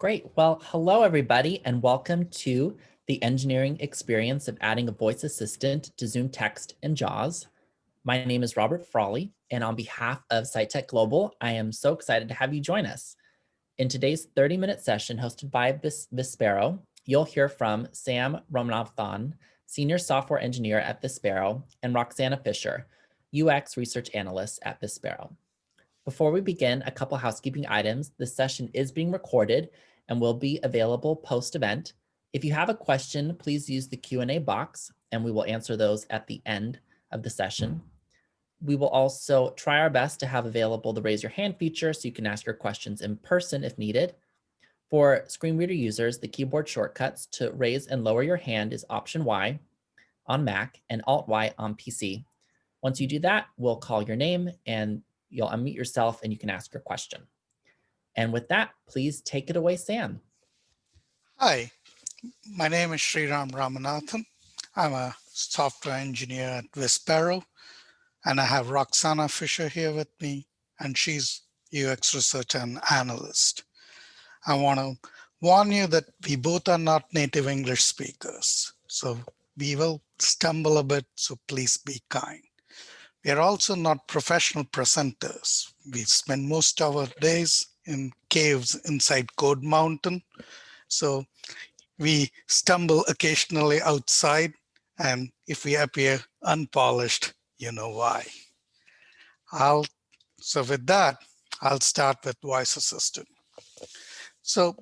Great. Well, hello, everybody, and welcome to the engineering experience of adding a voice assistant to ZoomText and JAWS. My name is Robert Frawley, and on behalf of SciTech Global, I am so excited to have you join us. In today's 30-minute session hosted by Vispero, you'll hear from Sam Ramanathan, Senior Software Engineer at Vispero, and Roxana Fischer, UX Research Analyst at Vispero. Before we begin, a couple housekeeping items. This session is being recorded and will be available post-event. If you have a question, please use the Q&A box and we will answer those at the end of the session. We will also try our best to have available the raise your hand feature so you can ask your questions in person if needed. For screen reader users, the keyboard shortcuts to raise and lower your hand is Option Y on Mac and Alt Y on PC. Once you do that, we'll call your name and you'll unmute yourself and you can ask your question. And with that, please take it away, Sam. Hi, my name is Sriram Ramanathan. I'm a software engineer at Vispero, and I have Roxana Fischer here with me, and she's UX research and analyst. I want to warn you that we both are not native English speakers, so we will stumble a bit, so please be kind. We are also not professional presenters. We spend most of our days in caves inside Code Mountain. So we stumble occasionally outside, and if we appear unpolished, you know why. So with that, I'll start with voice assistant. So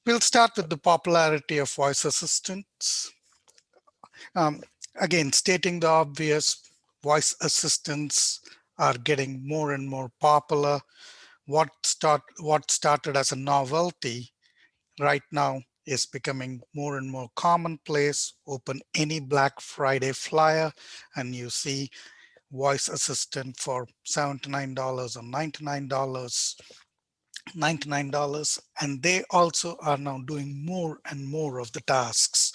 we'll start with the popularity of voice assistants. Again, stating the obvious, voice assistants are getting more and more popular. What started as a novelty right now is becoming more and more commonplace. Open any Black Friday flyer and you see voice assistant for $79 or $99, and they also are now doing more and more of the tasks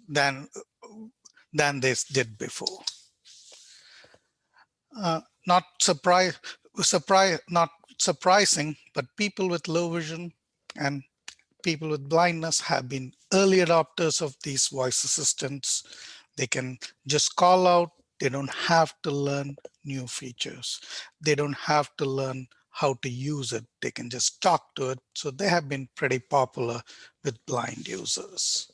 than they did before. Not surprising, but people with low vision and people with blindness have been early adopters of these voice assistants. They can just call out. They don't have to learn new features. They don't have to learn how to use it. They can just talk to it. So they have been pretty popular with blind users.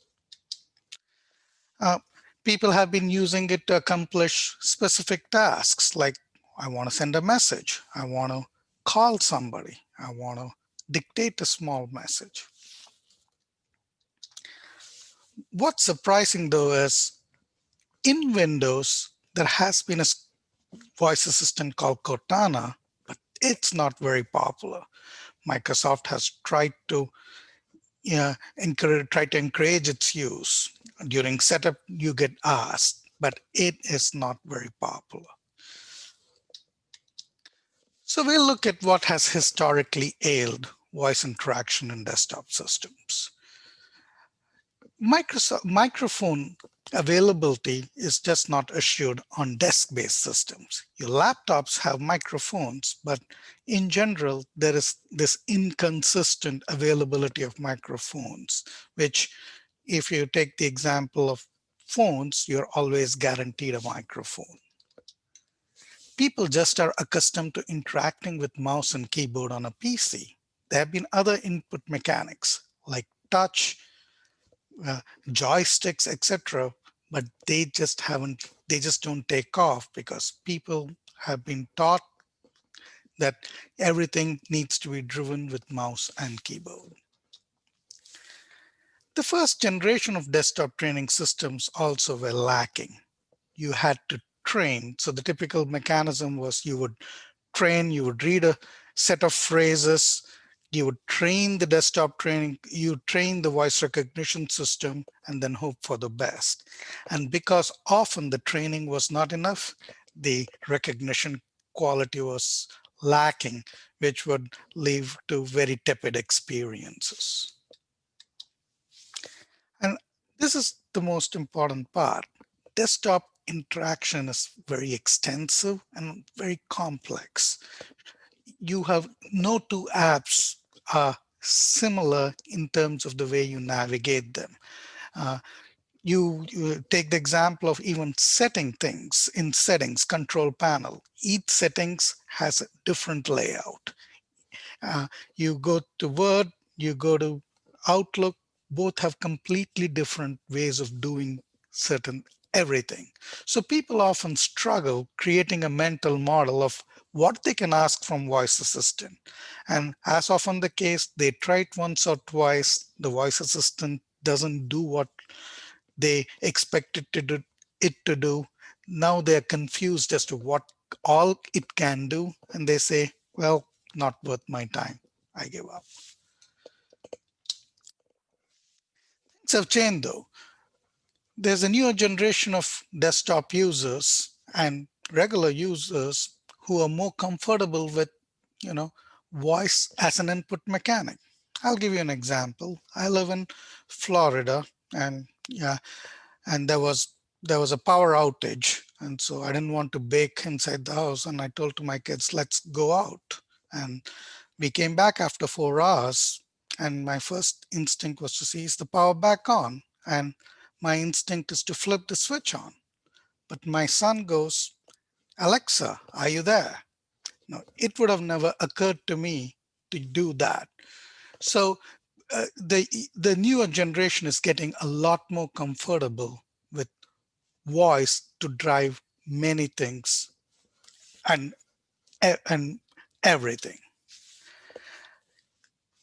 People have been using it to accomplish specific tasks, like I want to send a message. I want to call somebody. I want to dictate a small message. What's surprising though is in Windows, there has been a voice assistant called Cortana, but it's not very popular. Microsoft has tried to encourage its use. During setup, you get asked, but it is not very popular. So we'll look at what has historically ailed voice interaction in desktop systems. Microphone availability is just not assured on desk-based systems. Your laptops have microphones, but in general, there is this inconsistent availability of microphones, which if you take the example of phones, you're always guaranteed a microphone. People just are accustomed to interacting with mouse and keyboard on a PC. There have been other input mechanics like touch, joysticks, etc., but they just don't take off because people have been taught that everything needs to be driven with mouse and keyboard. The first generation of desktop training systems also were lacking. You had to train. So the typical mechanism was you would train, you would read a set of phrases, you would train the desktop training, you train the voice recognition system, and then hope for the best. And because often the training was not enough, the recognition quality was lacking, which would lead to very tepid experiences. And this is the most important part. Desktop interaction is very extensive and very complex. You have no two apps are similar in terms of the way you navigate them. You take the example of even setting things in settings control panel. Each settings has a different layout. You go to Word, you go to Outlook, both have completely different ways of doing certain everything. So people often struggle creating a mental model of what they can ask from voice assistant. And as often the case, they try it once or twice, the voice assistant doesn't do what they expected it to do. Now they're confused as to what all it can do. And they say, well, not worth my time. I give up. Things have changed though. There's a newer generation of desktop users and regular users who are more comfortable with, voice as an input mechanic. I'll give you an example. I live in Florida, and there was a power outage, and so I didn't want to bake inside the house, and I told to my kids, let's go out. And we came back after 4 hours, and my first instinct was to see, is the power back on? And my instinct is to flip the switch on. But my son goes, Alexa, are you there? No, it would have never occurred to me to do that. So the newer generation is getting a lot more comfortable with voice to drive many things and everything.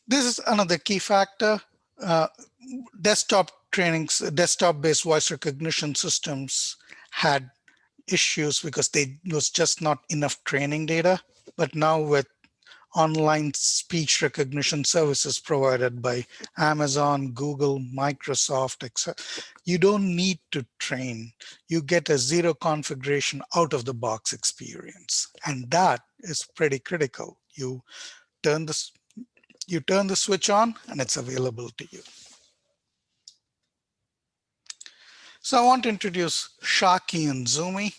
This is another key factor. Uh, desktop-based voice recognition systems had issues because there was just not enough training data. But now with online speech recognition services provided by Amazon, Google, Microsoft, etc., you don't need to train. You get a zero configuration out of the box experience. And that is pretty critical. You turn the switch on and it's available to you. So I want to introduce Sharky and Zoomy.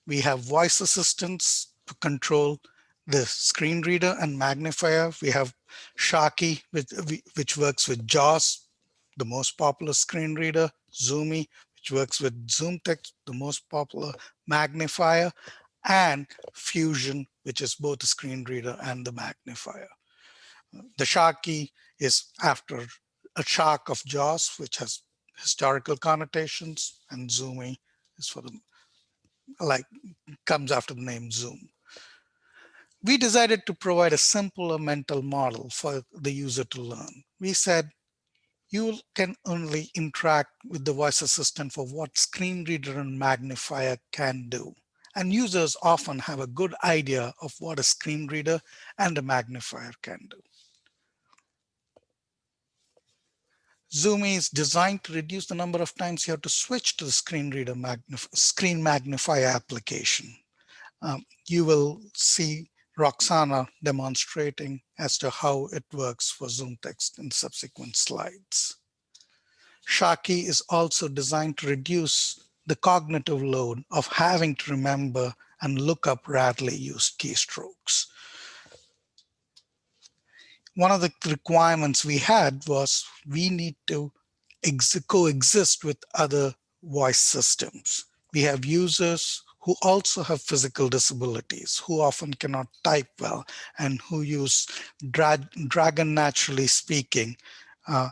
We have voice assistants to control the screen reader and magnifier. We have Sharky, which works with JAWS, the most popular screen reader, Zoomy, which works with ZoomText, the most popular magnifier, and Fusion, which is both the screen reader and the magnifier. The Sharky is after a shark of JAWS, which has historical connotations, and Zoomy is for the comes after the name Zoom. We decided to provide a simpler mental model for the user to learn. We said, you can only interact with the voice assistant for what screen reader and magnifier can do. And users often have a good idea of what a screen reader and a magnifier can do. Zoomy is designed to reduce the number of times you have to switch to the screen reader screen magnifier application. You will see Roxana demonstrating as to how it works for ZoomText in subsequent slides. Sharky is also designed to reduce the cognitive load of having to remember and look up rarely used keystrokes. One of the requirements we had was we need to coexist with other voice systems. We have users who also have physical disabilities, who often cannot type well, and who use Dragon Naturally Speaking and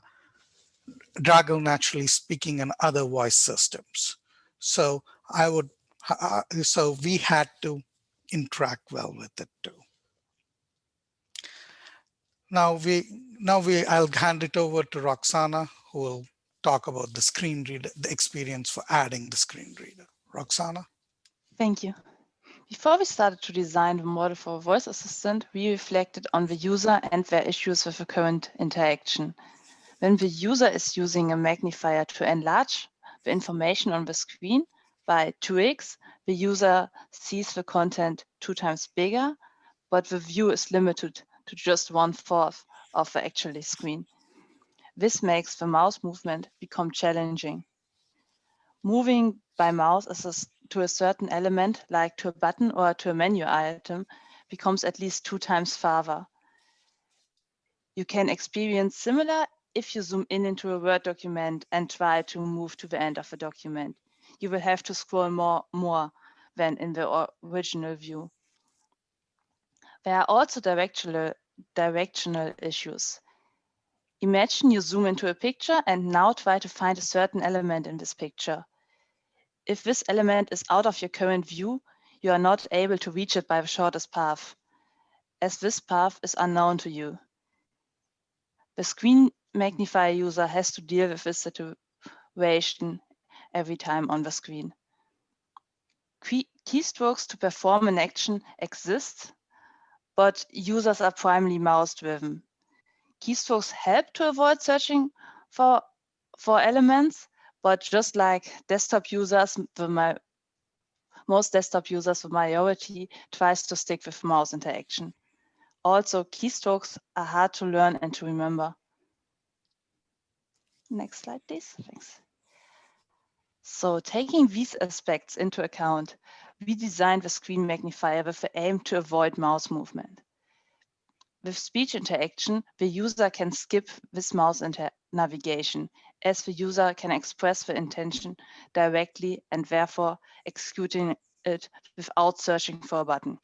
other voice systems. So we had to interact well with it too. I'll hand it over to Roxana, who will talk about the screen reader, the experience for adding the screen reader. Roxana? Thank you. Before we started to design the model for a voice assistant, we reflected on the user and their issues with the current interaction. When the user is using a magnifier to enlarge the information on the screen by 2x, the user sees the content 2 times bigger, but the view is limited to just 1/4 of the actual screen. This makes the mouse movement become challenging. Moving by mouse to a certain element, like to a button or to a menu item, becomes at least 2 times farther. You can experience similar if you zoom in into a Word document and try to move to the end of the document. You will have to scroll more than in the original view. There are also directional issues. Imagine you zoom into a picture and now try to find a certain element in this picture. If this element is out of your current view, you are not able to reach it by the shortest path, as this path is unknown to you. The screen magnifier user has to deal with this situation every time on the screen. Keystrokes to perform an action exist, but users are primarily mouse-driven. Keystrokes help to avoid searching for elements, but just like desktop users, most desktop users, the majority tries to stick with mouse interaction. Also, keystrokes are hard to learn and to remember. Next slide, please. Thanks. So taking these aspects into account, we designed the screen magnifier with the aim to avoid mouse movement. With speech interaction, the user can skip this mouse navigation, as the user can express the intention directly and therefore executing it without searching for a button.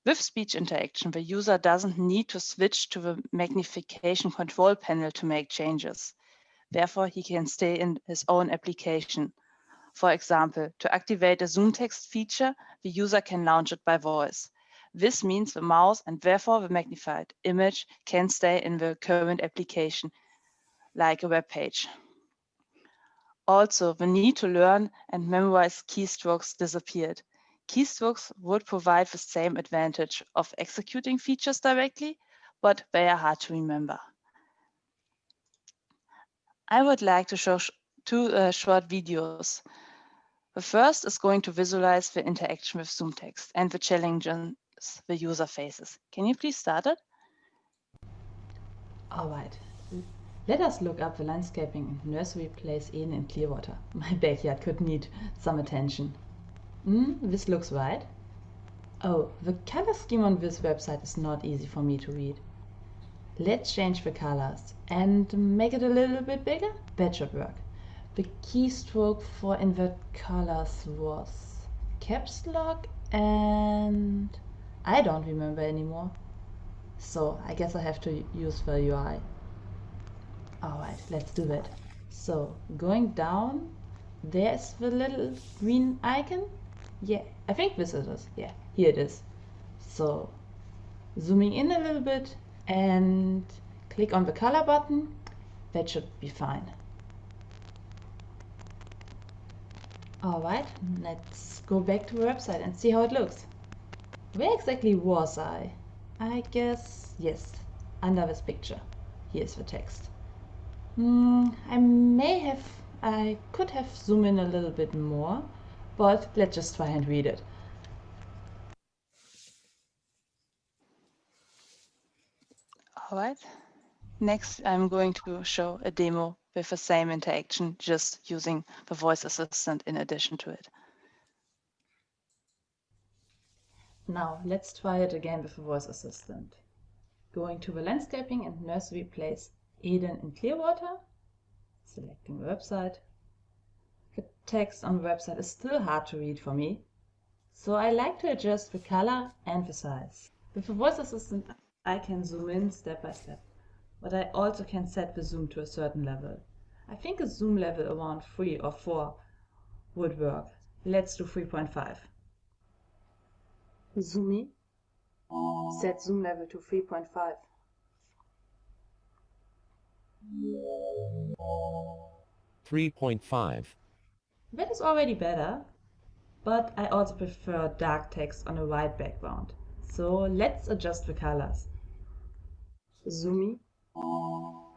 With speech interaction, the user doesn't need to switch to the magnification control panel to make changes. Therefore, he can stay in his own application. For example, to activate a ZoomText feature, the user can launch it by voice. This means the mouse and therefore the magnified image can stay in the current application, like a web page. Also, the need to learn and memorize keystrokes disappeared. Keystrokes would provide the same advantage of executing features directly, but they are hard to remember. I would like to show two short videos. The first is going to visualize the interaction with ZoomText and the challenges the user faces. Can you please start it? All right. Let us look up the landscaping and nursery place Eden in Clearwater. My backyard could need some attention. This looks right. Oh, the color scheme on this website is not easy for me to read. Let's change the colors and make it a little bit bigger. That should work. The keystroke for invert colors was caps lock and I don't remember anymore. So I guess I have to use the UI. Alright, let's do that. So going down, there's the little green icon. Yeah, I think this is it. Yeah, here it is. So zooming in a little bit and click on the color button. That should be fine. Alright, let's go back to the website and see how it looks. Where exactly was I? I guess, yes, under this picture. Here's the text. I could have zoomed in a little bit more, but let's just try and read it. All right. Next, I'm going to show a demo with the same interaction, just using the voice assistant in addition to it. Now, let's try it again with the voice assistant. Going to the landscaping and nursery place Eden in Clearwater, selecting the website. The text on the website is still hard to read for me, so I like to adjust the color and the size. With the voice assistant, I can zoom in step by step, but I also can set the zoom to a certain level. I think a zoom level around 3 or 4 would work. Let's do 3.5. Zoom in. Set zoom level to 3.5. That is already better, but I also prefer dark text on a white background. So let's adjust the colors. Zoom in.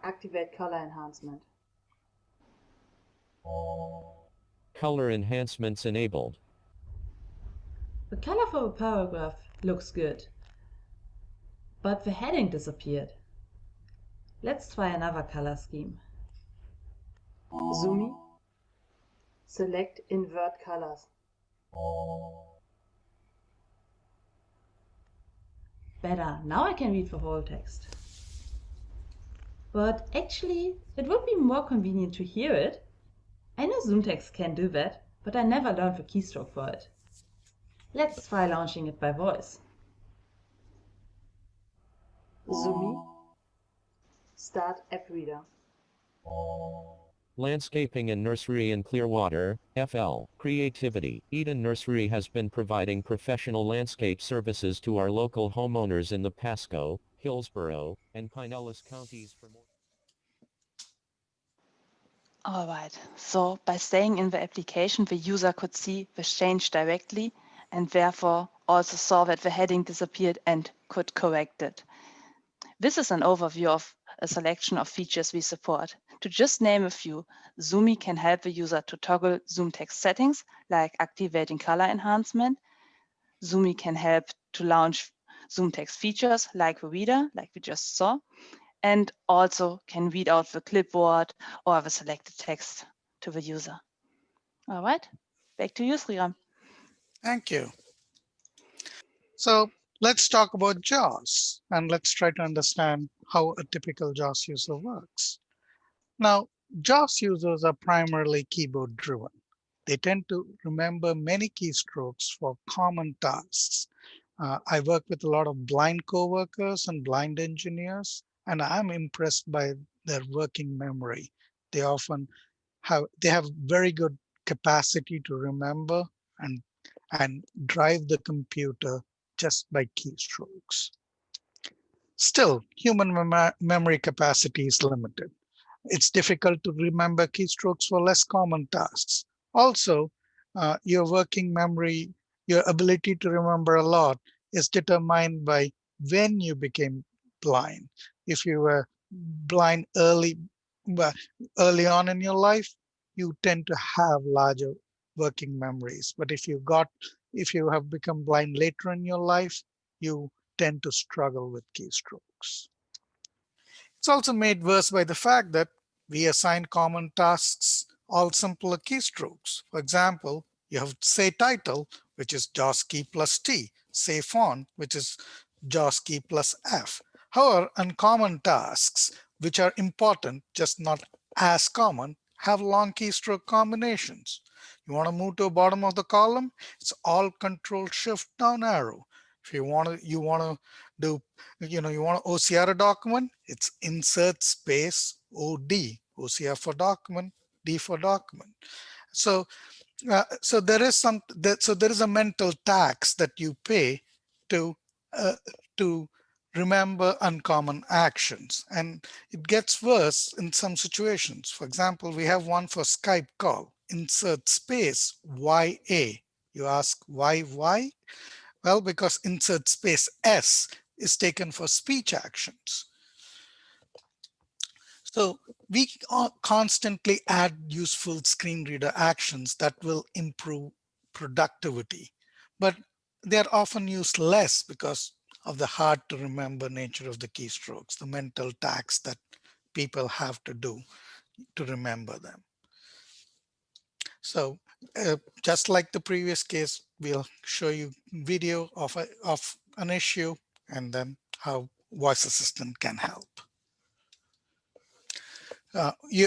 Activate color enhancement. Color enhancements enabled. The color for the paragraph looks good, but the heading disappeared. Let's try another color scheme. Zoom in. Select invert colors. Better, now I can read the whole text. but actually it would be more convenient to hear it. I know ZoomText can do that, but I never learned the keystroke for it. Let's try launching it by voice. Zoomy. Start app reader. Landscaping and Nursery in Clearwater, FL. Creativity. Eden Nursery has been providing professional landscape services to our local homeowners in the Pasco, Hillsborough, and Pinellas counties for more. All right, so by staying in the application, the user could see the change directly and therefore also saw that the heading disappeared and could correct it. This is an overview of a selection of features we support. To just name a few, Zoomy can help the user to toggle ZoomText settings like activating color enhancement. Zoomy can help to launch ZoomText features like the reader, like we just saw, and also can read out the clipboard or the selected text to the user. All right, back to you, Sriram. Thank you. So let's talk about JAWS, and let's try to understand how a typical JAWS user works. Now, JAWS users are primarily keyboard driven. They tend to remember many keystrokes for common tasks. I work with a lot of blind coworkers and blind engineers, and I'm impressed by their working memory. They often have very good capacity to remember and drive the computer just by keystrokes. Still, human memory capacity is limited. It's difficult to remember keystrokes for less common tasks. Also, your working memory, your ability to remember a lot is determined by when you became blind. If you were blind early on in your life, you tend to have larger working memories. But if you have become blind later in your life, you tend to struggle with keystrokes. It's also made worse by the fact that we assign common tasks all simpler keystrokes. For example, you have say title, which is JAWS key plus T, say font, which is JAWS key plus F. However, uncommon tasks, which are important, just not as common, have long keystroke combinations. You want to move to the bottom of the column, it's all Control Shift down arrow. If you want to do, you want to OCR a document, it's insert space OD, OCR for document, D for document. So there is a mental tax that you pay to remember uncommon actions, and it gets worse in some situations. For example, we have one for Skype call, insert space YA. You ask why? Well, because insert space S is taken for speech actions. So we constantly add useful screen reader actions that will improve productivity, but they're often used less because of the hard to remember nature of the keystrokes, the mental tax that people have to do to remember them. So just like the previous case, we'll show you video of an issue and then how voice assistant can help.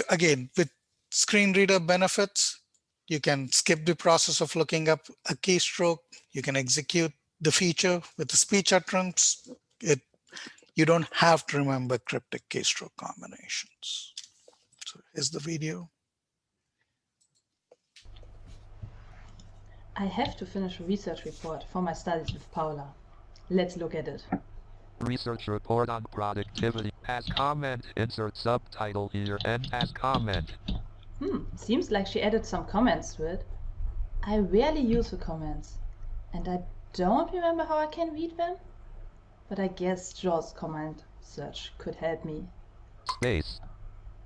Again, with screen reader benefits, you can skip the process of looking up a keystroke. You can execute the feature with the speech utterance. You don't have to remember cryptic keystroke combinations. So here's the video. I have to finish a research report for my studies with Paula. Let's look at it. Research report on productivity. As comment, insert subtitle here and as comment. Seems like she added some comments to it. I rarely use the comments, and I don't remember how I can read them. But I guess JAWS command search could help me. Space.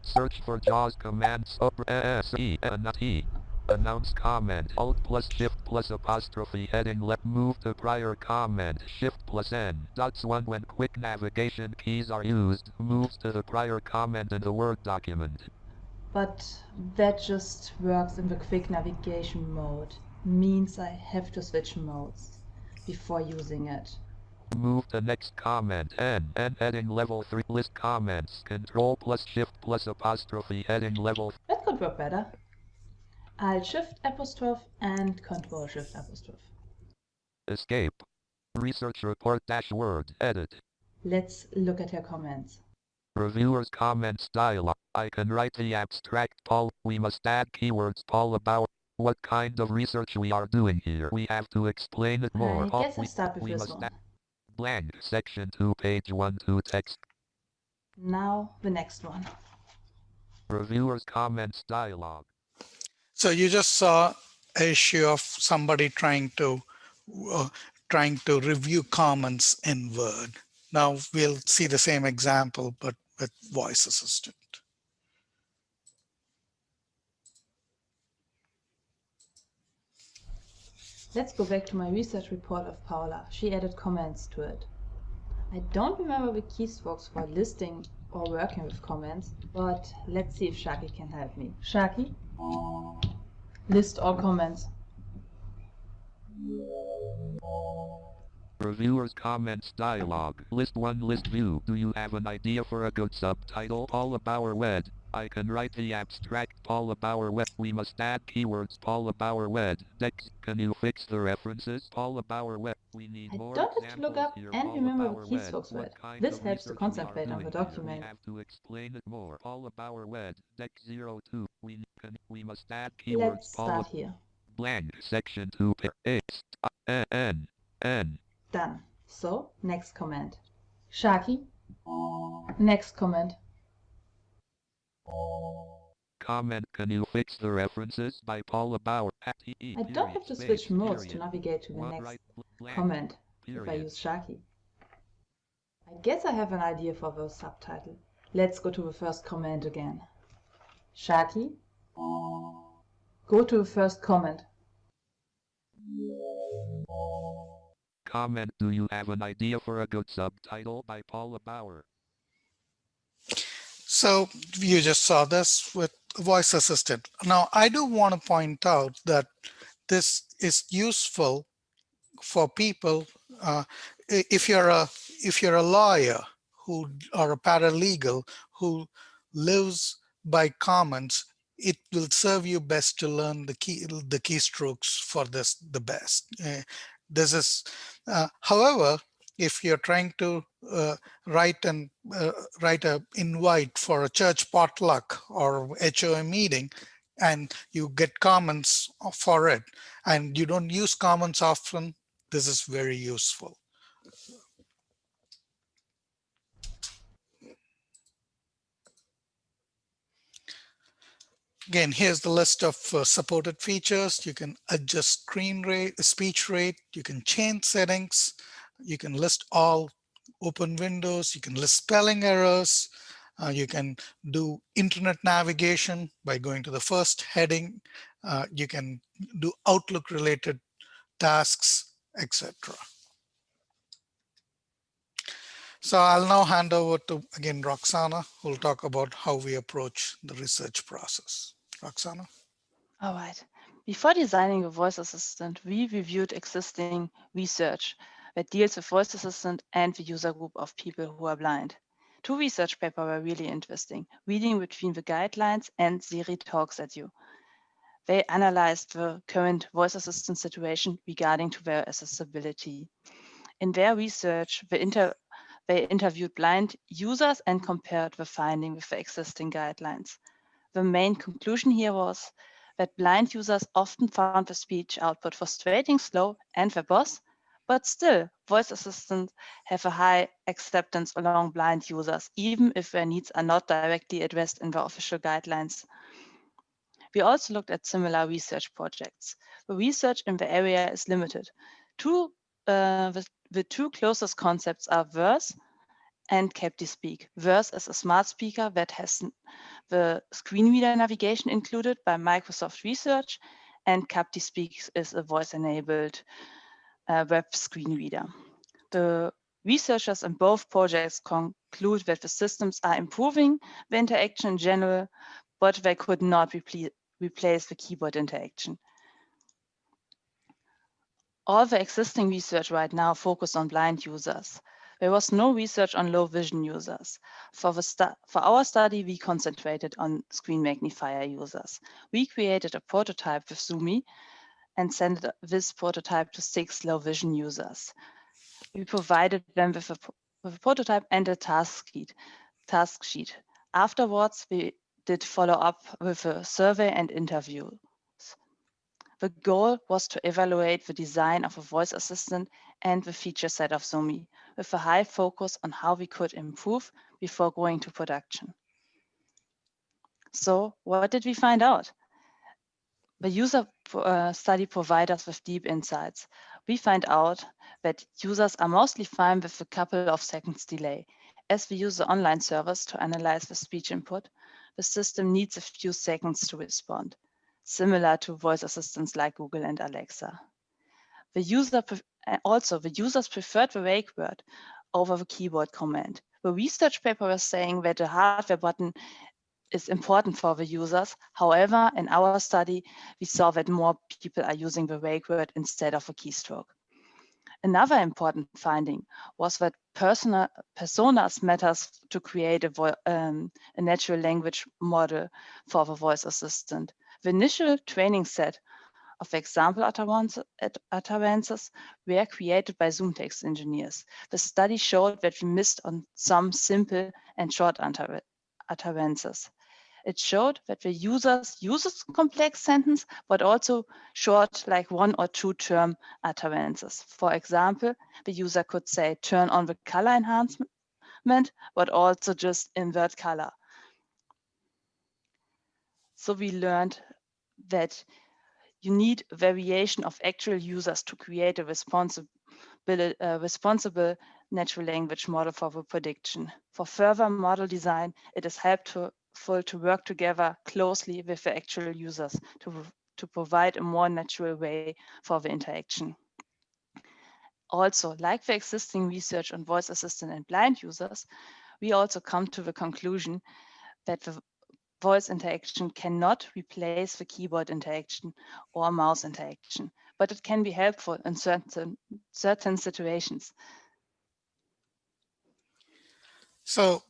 Search for JAWS commands. S-E and T. Announce comment. Alt plus Shift plus apostrophe heading left. Move to prior comment. Shift plus N. Dots 1 when quick navigation keys are used. Moves to the prior comment in the Word document. But that just works in the quick navigation mode. Means I have to switch modes before using it. Move to next comment. N heading level 3. List comments. Control plus shift plus apostrophe heading level. That could work better. Alt Shift apostrophe and Control Shift apostrophe. Escape. Research report dash word. Edit. Let's look at your comments. Reviewers comments dialog. I can write the abstract. Paul. We must add keywords. Paul about what kind of research we are doing here. We have to explain it more. I Paul, guess I start with we this must one. add blank section 2 page 1 to text. Now the next one. Reviewers comments dialog. So you just saw an issue of somebody trying to review comments in Word. Now we'll see the same example, but with voice assistant. Let's go back to my research report of Paula. She added comments to it. I don't remember the keystrokes for listing or working with comments, but let's see if Shaki can help me. Shaki, list all comments. Reviewers comments dialog. List 1 list view. Do you have an idea for a good subtitle? Paula Bauer Wed. I can write the abstract. Paula Bauer Wed. We must add keywords. Paula Bauer Wed. Dex. Can you fix the references? Paula Bauer Wed. We need I more don't have to look examples up here. and Paula remember Bauer the Wed. keystrokes for What it. kind This of helps to research we are concentrate on the doing here? document. We have to explain it more. Paula Bauer Wed. Dex 02. We must add Let's keywords. Paula start here. blank section 2 X N N. Done. So, next comment. Shaki, next comment. Comment. Can you fix the references by Paula Bauer? I don't have to switch modes to navigate to the next comment if I use Shaki. I guess I have an idea for the subtitle. Let's go to the first comment again. Shaki, go to the first comment. Comment. Do you have an idea for a good subtitle by Paula Bauer? So you just saw this with voice assistant. Now I do want to point out that this is useful for people if you're a lawyer who or a paralegal who lives by comments. It will serve you best to learn the keystrokes for this the best. This is however, if you're trying to write an invite for a church potluck or HOA meeting, and you get comments for it, and you don't use comments often, this is very useful. Again, here's the list of supported features. You can adjust screen rate, speech rate, you can change settings, you can list all open windows, you can list spelling errors, you can do internet navigation by going to the first heading, you can do Outlook related tasks, etc. So I'll now hand over to, again, Roxana, who will talk about how we approach the research process. Roxana? All right. Before designing a voice assistant, we reviewed existing research that deals with voice assistant and the user group of people who are blind. Two research papers were really interesting, reading between the guidelines and Siri talks at you. They analyzed the current voice assistant situation regarding to their accessibility. In their research, they interviewed blind users and compared the finding with the existing guidelines. The main conclusion here was that blind users often found the speech output frustrating, slow, and verbose, but still, voice assistants have a high acceptance along blind users, even if their needs are not directly addressed in the official guidelines. We also looked at similar research projects. The research in the area is limited. The two closest concepts are Verse and CaptiSpeak. Verse is a smart speaker that has the screen reader navigation included by Microsoft Research, and CaptiSpeak is a voice-enabled web screen reader. The researchers in both projects conclude that the systems are improving the interaction in general, but they could not replace the keyboard interaction. All the existing research right now focused on blind users. There was no research on low vision users. For our study, we concentrated on screen magnifier users. We created a prototype with Zoomy and sent this prototype to 6 low vision users. We provided them with a prototype and a task sheet. Afterwards, we did follow up with a survey and interviews. The goal was to evaluate the design of a voice assistant and the feature set of Zoomy, with a high focus on how we could improve before going to production. So what did we find out? The user study provides us with deep insights. We find out that users are mostly fine with a couple of seconds delay. As we use the online service to analyze the speech input, the system needs a few seconds to respond, similar to voice assistants like Google and Alexa. The users preferred the wake word over the keyboard command. The research paper was saying that the hardware button is important for the users. However, in our study, we saw that more people are using the wake word instead of a keystroke. Another important finding was that personas matters to create a natural language model for the voice assistant. The initial training set of example utterances were created by ZoomText engineers. The study showed that we missed on some simple and short utterances. It showed that the users uses complex sentence, but also short, like 1 or 2 term utterances. For example, the user could say, turn on the color enhancement, but also just invert color. So we learned that you need a variation of actual users to create a responsible natural language model for the prediction. For further model design, it is helpful to work together closely with the actual users to provide a more natural way for the interaction. Also, like the existing research on voice assistant and blind users, we also come to the conclusion that the voice interaction cannot replace the keyboard interaction or mouse interaction, but it can be helpful in certain situations. So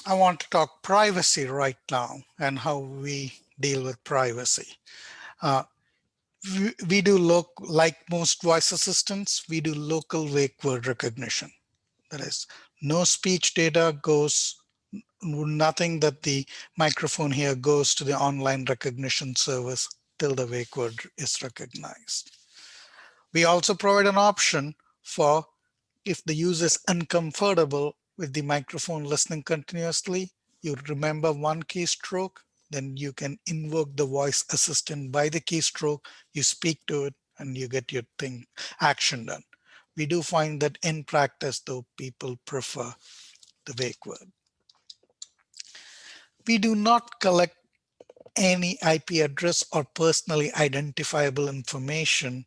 I want to talk privacy right now and how we deal with privacy. We do like most voice assistants, we do local wake word recognition. That is, no speech data goes, nothing that the microphone here goes to the online recognition service till the wake word is recognized. We also provide an option for if the user is uncomfortable with the microphone listening continuously, you remember one keystroke, then you can invoke the voice assistant by the keystroke, you speak to it, and you get your action done. We do find that in practice, though, people prefer the wake word. We do not collect any IP address or personally identifiable information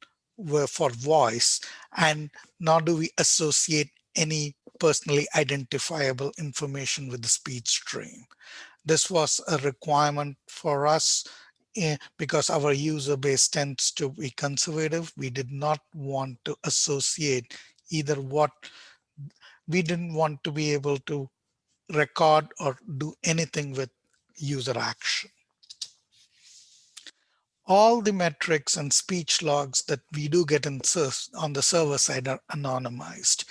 for voice, and nor do we associate any personally identifiable information with the speech stream. This was a requirement for us because our user base tends to be conservative. We did not want to associate either we didn't want to be able to record or do anything with user action. All the metrics and speech logs that we do get on the server side are anonymized.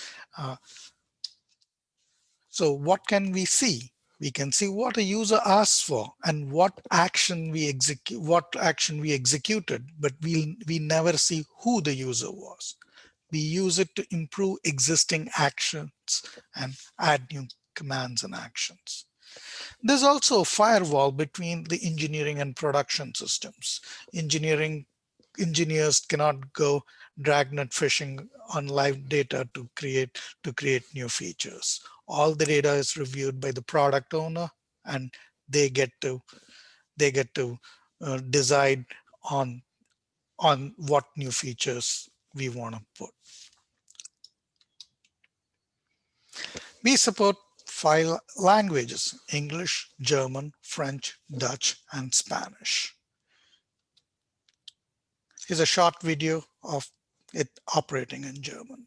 So what can we see? We can see what a user asks for and what action we executed, but we never see who the user was. We use it to improve existing actions and add new commands and actions. There's also a firewall between the engineering and production systems. Engineers cannot go dragnet fishing on live data to create new features. All the data is reviewed by the product owner, and they get to decide on what new features we want to put. We support 5 languages: English, German, French, Dutch, and Spanish. Here's a short video of it operating in German.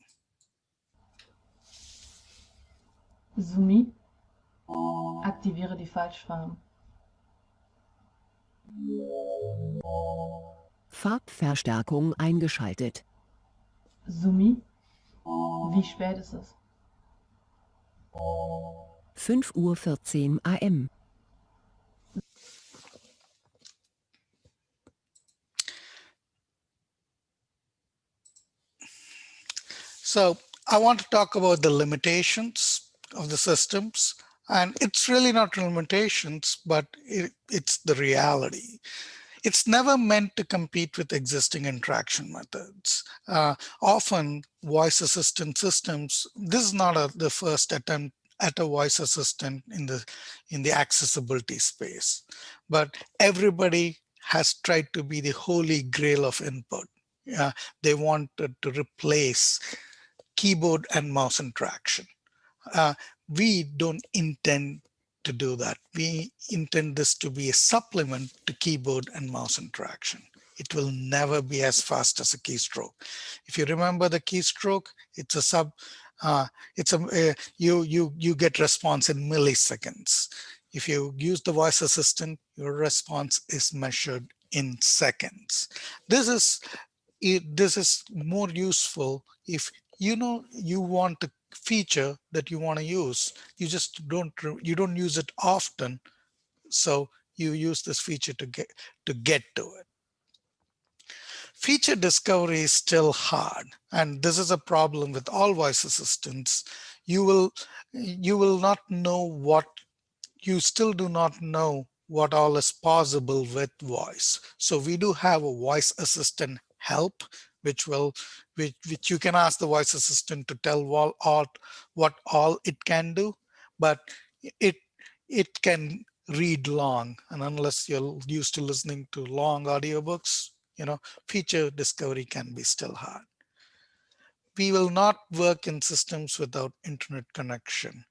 Zoomie. Aktiviere die Falschfarben. Farbverstärkung eingeschaltet. Zoomie. Wie spät ist es? 5:14 Uhr am. So I want to talk about the limitations of the systems, and it's really not limitations, but it's the reality. It's never meant to compete with existing interaction methods. Often voice assistant systems, this is not the first attempt at a voice assistant in the accessibility space, but everybody has tried to be the holy grail of input. They wanted to replace keyboard and mouse interaction. We don't intend to do that. We intend this to be a supplement to keyboard and mouse interaction. It will never be as fast as a keystroke. If you remember the keystroke, it's you get response in milliseconds. If you use the voice assistant, your response is measured in seconds. This is more useful if you want a feature that you want to use. You don't use it often, so you use this feature to get to it. Feature discovery is still hard, and this is a problem with all voice assistants. You will not know what you still do not know what all is possible with voice. So we do have a voice assistant help, which you can ask the voice assistant to tell what all it can do, but it can read long, and unless you're used to listening to long audiobooks, feature discovery can be still hard. We will not work in systems without internet connection.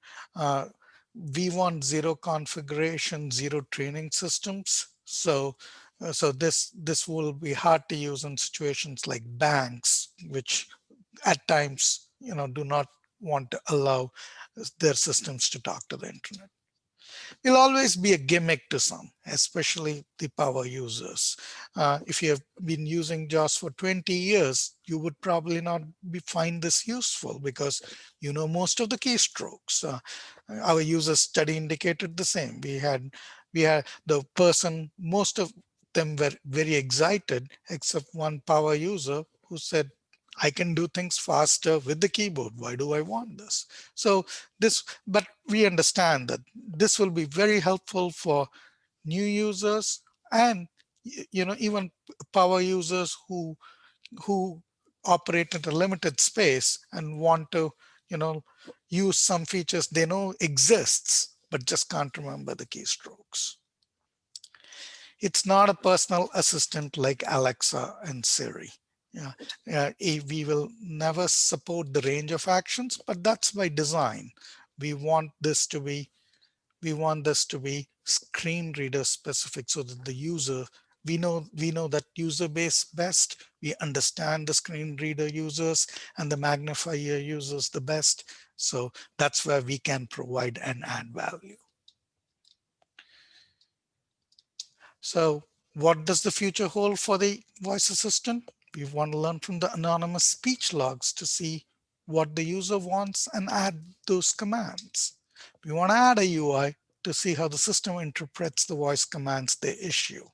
We want zero configuration, zero training systems. So this will be hard to use in situations like banks, which at times do not want to allow their systems to talk to the internet. Will always be a gimmick to some, especially the power users. If you have been using JAWS for 20 years, you would probably not find this useful because you know most of the keystrokes. Our user study indicated the same. We had the person, most of them were very excited, except one power user who said, I can do things faster with the keyboard. Why do I want this? So but we understand that this will be very helpful for new users and even power users who operate in a limited space and want to use some features they know exists, but just can't remember the keystrokes. It's not a personal assistant like Alexa and Siri. We will never support the range of actions, but that's by design. We want this to be screen reader specific, so that the user, we know that user base best. We understand the screen reader users and the magnifier users the best. So that's where we can provide and add value. So what does the future hold for the voice assistant? We want to learn from the anonymous speech logs to see what the user wants and add those commands. We want to add a UI to see how the system interprets the voice commands they issue.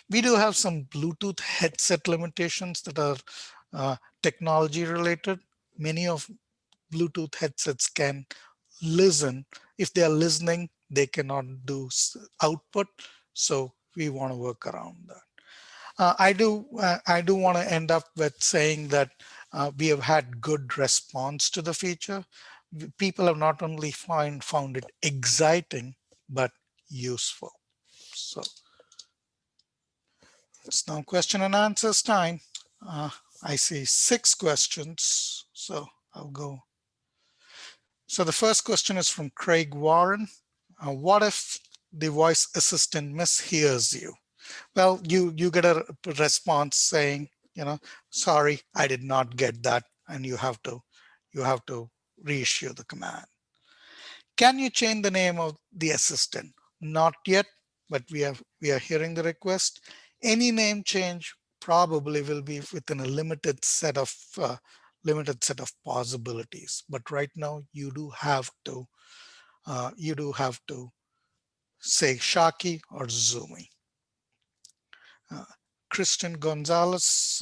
We do have some Bluetooth headset limitations that are technology related. Many of Bluetooth headsets can listen. If they are listening, they cannot do output. So we want to work around that. I do want to end up with saying that we have had good response to the feature. People have not only found it exciting, but useful. So it's now question and answers time. I see 6 questions, so I'll go. So the first question is from Craig Warren. What if the voice assistant mishears you? Well, you get a response saying, sorry, I did not get that, and you have to reissue the command. Can you change the name of the assistant? Not yet, but we are hearing the request. Any name change probably will be within a limited set of possibilities. But right now, you do have to say Shaki or Zoomy. Kristen Gonzalez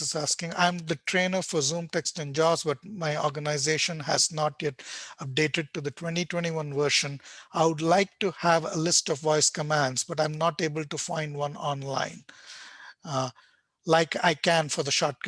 is asking, I'm the trainer for ZoomText and JAWS, but my organization has not yet updated to the 2021 version. I would like to have a list of voice commands, but I'm not able to find one online. Like I can for the shortcut